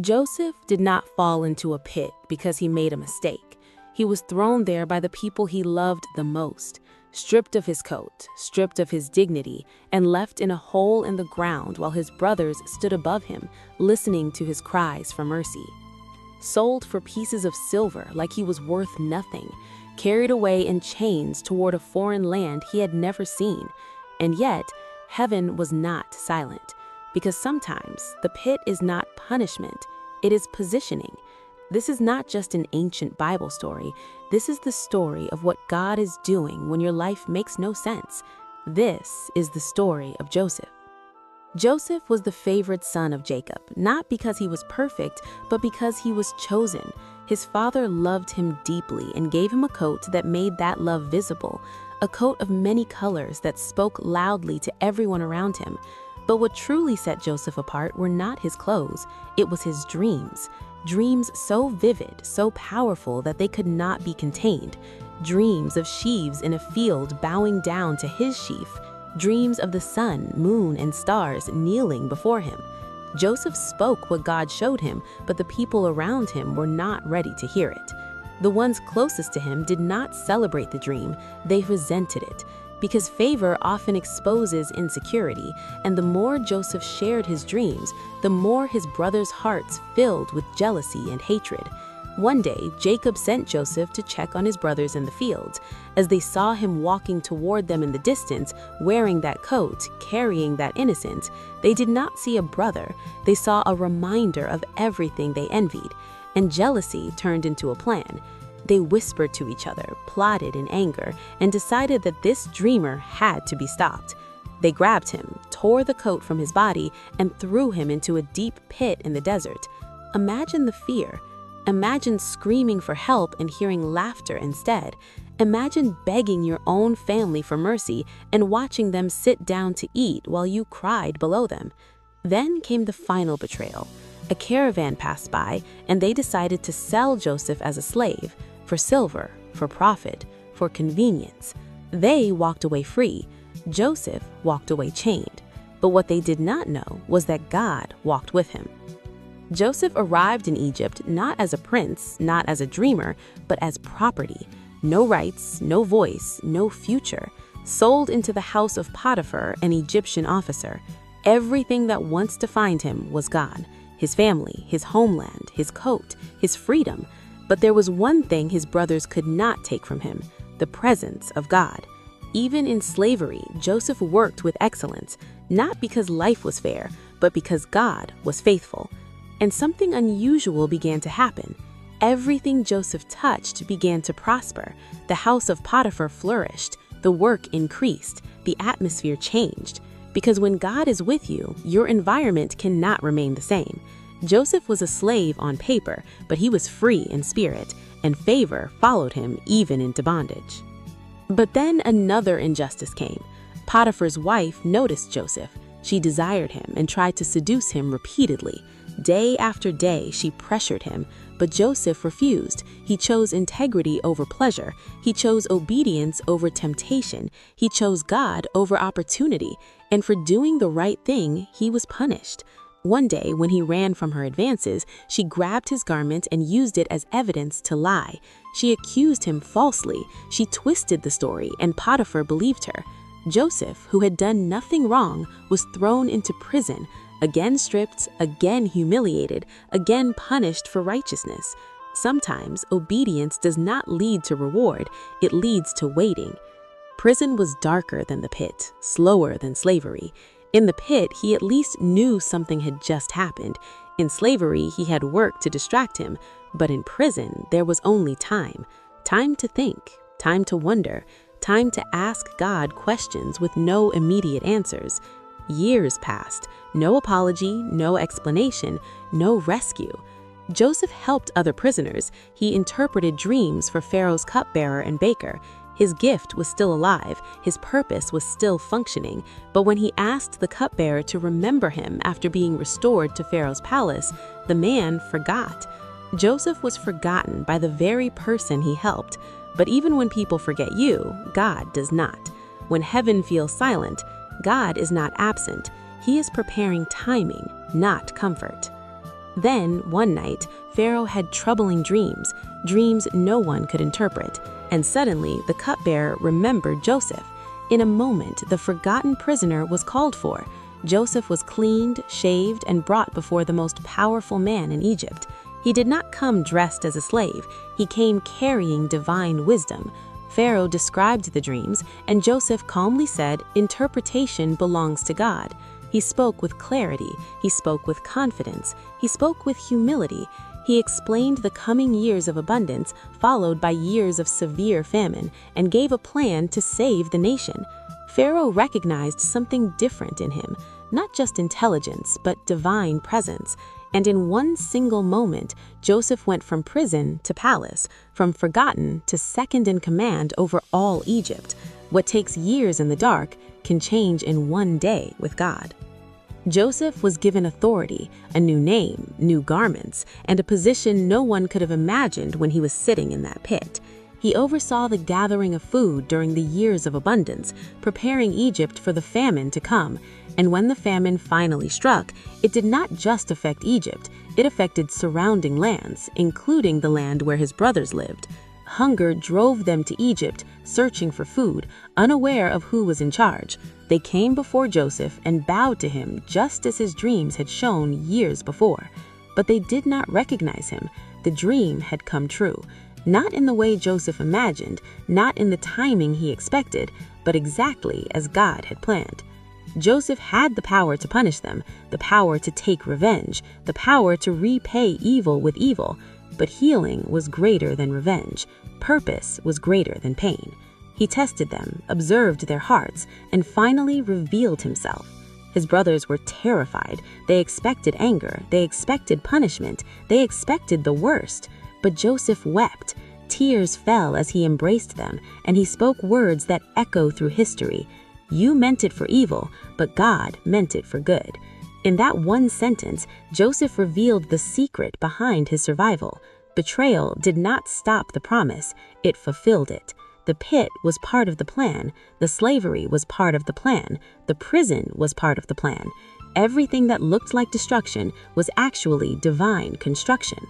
Joseph did not fall into a pit because he made a mistake. He was thrown there by the people he loved the most, stripped of his coat, stripped of his dignity, and left in a hole in the ground while his brothers stood above him, listening to his cries for mercy. Sold for pieces of silver like he was worth nothing, carried away in chains toward a foreign land he had never seen. And yet, heaven was not silent, because sometimes the pit is not punishment, it is positioning. This is not just an ancient Bible story. This is the story of what God is doing when your life makes no sense. This is the story of Joseph. Joseph was the favored son of Jacob, not because he was perfect, but because he was chosen. His father loved him deeply and gave him a coat that made that love visible, a coat of many colors that spoke loudly to everyone around him. But what truly set Joseph apart were not his clothes, it was his dreams. Dreams so vivid, so powerful that they could not be contained. Dreams of sheaves in a field bowing down to his sheaf. Dreams of the sun, moon, and stars kneeling before him. Joseph spoke what God showed him, but the people around him were not ready to hear it. The ones closest to him did not celebrate the dream, they resented it. Because favor often exposes insecurity, and the more Joseph shared his dreams, the more his brothers' hearts filled with jealousy and hatred. One day, Jacob sent Joseph to check on his brothers in the fields. As they saw him walking toward them in the distance, wearing that coat, carrying that innocence, they did not see a brother. They saw a reminder of everything they envied, and jealousy turned into a plan. They whispered to each other, plotted in anger, and decided that this dreamer had to be stopped. They grabbed him, tore the coat from his body, and threw him into a deep pit in the desert. Imagine the fear. Imagine screaming for help and hearing laughter instead. Imagine begging your own family for mercy and watching them sit down to eat while you cried below them. Then came the final betrayal. A caravan passed by, and they decided to sell Joseph as a slave, for silver, for profit, for convenience. They walked away free. Joseph walked away chained. But what they did not know was that God walked with him. Joseph arrived in Egypt not as a prince, not as a dreamer, but as property. No rights, no voice, no future. Sold into the house of Potiphar, an Egyptian officer. Everything that once defined him was gone. His family, his homeland, his coat, his freedom. But there was one thing his brothers could not take from him, the presence of God. Even in slavery, Joseph worked with excellence, not because life was fair, but because God was faithful. And something unusual began to happen. Everything Joseph touched began to prosper. The house of Potiphar flourished, the work increased, the atmosphere changed. Because when God is with you, your environment cannot remain the same. Joseph was a slave on paper, but he was free in spirit, and favor followed him even into bondage. But then another injustice came. Potiphar's wife noticed Joseph. She desired him and tried to seduce him repeatedly. Day after day, she pressured him, but Joseph refused. He chose integrity over pleasure. He chose obedience over temptation. He chose God over opportunity. And for doing the right thing, he was punished. One day, when he ran from her advances, she grabbed his garment and used it as evidence to lie. She accused him falsely. She twisted the story, and Potiphar believed her. Joseph, who had done nothing wrong, was thrown into prison, again stripped, again humiliated, again punished for righteousness. Sometimes obedience does not lead to reward, it leads to waiting. Prison was darker than the pit, slower than slavery. In the pit, he at least knew something had just happened. In slavery, he had work to distract him. But in prison, there was only time. Time to think, time to wonder, time to ask God questions with no immediate answers. Years passed. No apology, no explanation, no rescue. Joseph helped other prisoners. He interpreted dreams for Pharaoh's cupbearer and baker. His gift was still alive, his purpose was still functioning, but when he asked the cupbearer to remember him after being restored to Pharaoh's palace, the man forgot. Joseph was forgotten by the very person he helped. But even when people forget you, God does not. When heaven feels silent, God is not absent. He is preparing timing, not comfort. Then, one night, Pharaoh had troubling dreams, dreams no one could interpret, and suddenly the cupbearer remembered Joseph. In a moment, the forgotten prisoner was called for. Joseph was cleaned, shaved, and brought before the most powerful man in Egypt. He did not come dressed as a slave. He came carrying divine wisdom. Pharaoh described the dreams, and Joseph calmly said, "Interpretation belongs to God." He spoke with clarity. He spoke with confidence. He spoke with humility. He explained the coming years of abundance, followed by years of severe famine, and gave a plan to save the nation. Pharaoh recognized something different in him, not just intelligence, but divine presence. And in one single moment, Joseph went from prison to palace, from forgotten to second in command over all Egypt. What takes years in the dark can change in one day with God. Joseph was given authority, a new name, new garments, and a position no one could have imagined when he was sitting in that pit. He oversaw the gathering of food during the years of abundance, preparing Egypt for the famine to come. And when the famine finally struck, it did not just affect Egypt, it affected surrounding lands, including the land where his brothers lived. Hunger drove them to Egypt, searching for food, unaware of who was in charge. They came before Joseph and bowed to him just as his dreams had shown years before. But they did not recognize him. The dream had come true. Not in the way Joseph imagined, not in the timing he expected, but exactly as God had planned. Joseph had the power to punish them, the power to take revenge, the power to repay evil with evil. But healing was greater than revenge. Purpose was greater than pain. He tested them, observed their hearts, and finally revealed himself. His brothers were terrified. They expected anger. They expected punishment. They expected the worst. But Joseph wept. Tears fell as he embraced them, and he spoke words that echo through history. "You meant it for evil, but God meant it for good." In that one sentence, Joseph revealed the secret behind his survival. Betrayal did not stop the promise, it fulfilled it. The pit was part of the plan. The slavery was part of the plan. The prison was part of the plan. Everything that looked like destruction was actually divine construction.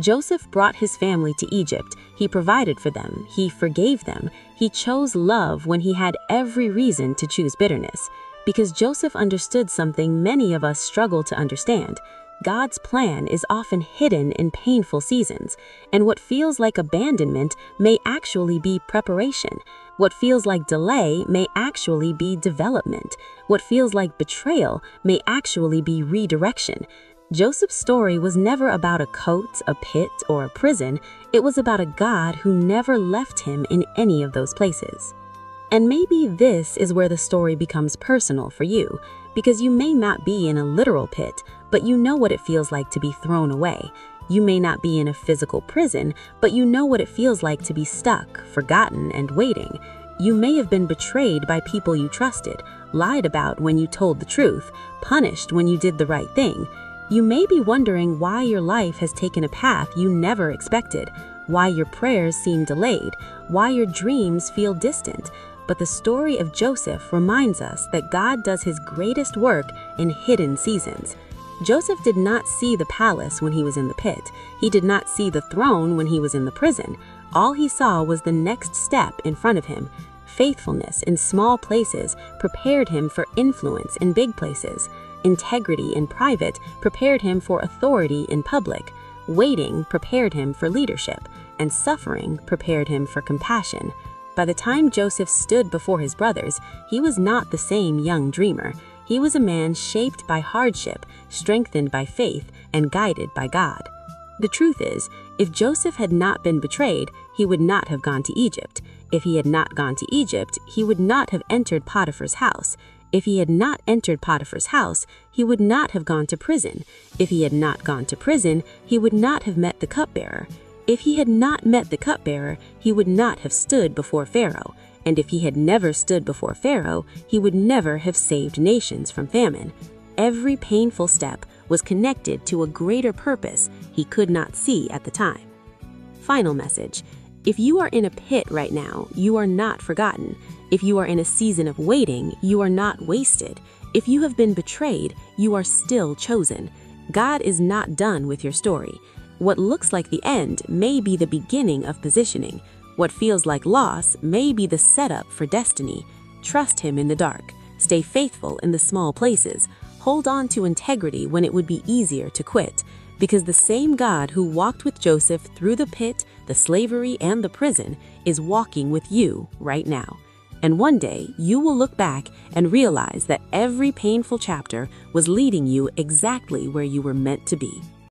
Joseph brought his family to Egypt. He provided for them. He forgave them. He chose love when he had every reason to choose bitterness. Because Joseph understood something many of us struggle to understand. God's plan is often hidden in painful seasons, and what feels like abandonment may actually be preparation. What feels like delay may actually be development. What feels like betrayal may actually be redirection. Joseph's story was never about a coat, a pit, or a prison. It was about a God who never left him in any of those places. And maybe this is where the story becomes personal for you, because you may not be in a literal pit, but you know what it feels like to be thrown away. You may not be in a physical prison, but you know what it feels like to be stuck, forgotten, and waiting. You may have been betrayed by people you trusted, lied about when you told the truth, punished when you did the right thing. You may be wondering why your life has taken a path you never expected, why your prayers seem delayed, why your dreams feel distant. But the story of Joseph reminds us that God does his greatest work in hidden seasons. Joseph did not see the palace when he was in the pit. He did not see the throne when he was in the prison. All he saw was the next step in front of him. Faithfulness in small places prepared him for influence in big places. Integrity in private prepared him for authority in public. Waiting prepared him for leadership, and suffering prepared him for compassion. By the time Joseph stood before his brothers, he was not the same young dreamer. He was a man shaped by hardship, strengthened by faith, and guided by God. The truth is, if Joseph had not been betrayed, he would not have gone to Egypt. If he had not gone to Egypt, he would not have entered Potiphar's house. If he had not entered Potiphar's house, he would not have gone to prison. If he had not gone to prison, he would not have met the cupbearer. If he had not met the cupbearer, he would not have stood before Pharaoh. And if he had never stood before Pharaoh, he would never have saved nations from famine. Every painful step was connected to a greater purpose he could not see at the time. Final message. If you are in a pit right now, you are not forgotten. If you are in a season of waiting, you are not wasted. If you have been betrayed, you are still chosen. God is not done with your story. What looks like the end may be the beginning of positioning. What feels like loss may be the setup for destiny. Trust Him in the dark. Stay faithful in the small places. Hold on to integrity when it would be easier to quit. Because the same God who walked with Joseph through the pit, the slavery, and the prison is walking with you right now. And one day, you will look back and realize that every painful chapter was leading you exactly where you were meant to be.